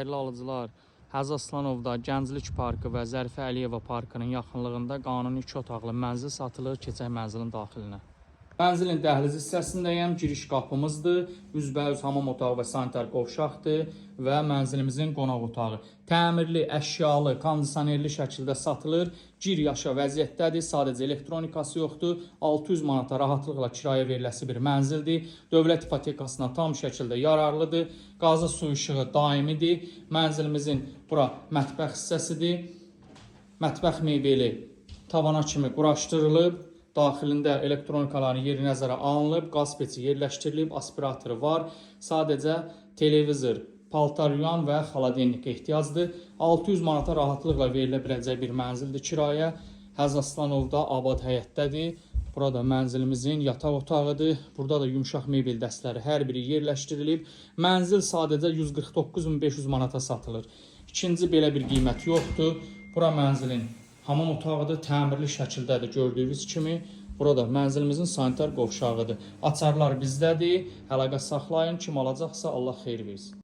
Dəyərli alıcılar, Həzi Aslanovda Gənclik Parkı və Zərifə Əliyeva Parkının yaxınlığında qanuni 2 otaqlı mənzil satılır. Keçək mənzilin daxilinə. Mənzilin dəhliz hissəsindəyəm. Giriş qapımızdır. Üzbəyüz hamam otağı və sanitar qovşaqdır və mənzilimizin qonaq otağı. Təmirli, əşyalı, kondisionerli şəkildə satılır. Gir yaşa vəziyyətdədir. Sadəcə elektronikası yoxdur. 600 manata rahatlıqla kirayə veriləsi bir mənzildir. Dövlət ipotekasına tam şəkildə yararlıdır. Qazı su işığı daimidir. Mənzilimizin bura mətbəx hissəsidir. Mətbəx mebeli tavana kimi quraşdırılıb. Daxilində elektronikaların yeri nəzərə alınıb, qaz peçi yerləşdirilib, aspiratoru var. Sadəcə televizor, paltar yuyan və xaladenlik ehtiyacdır. 600 manata rahatlıqla verilə biləcək bir mənzildir kirayə. Həzi Aslanovda abad həyətdədir. Burada mənzilimizin yataq otağıdır. Burada da yumşaq mebel dəstləri hər biri yerləşdirilib. Mənzil sadəcə 149.500 manata satılır. İkinci belə bir qiymət yoxdur. Bura mənzilin hamam otağıdır, təmirli şəkildədir gördüyünüz kimi. Burada mənzilimizin sanitar qovşağıdır. Açarlar bizdədir. Əlaqə saxlayın, kim alacaqsa Allah xeyir versin.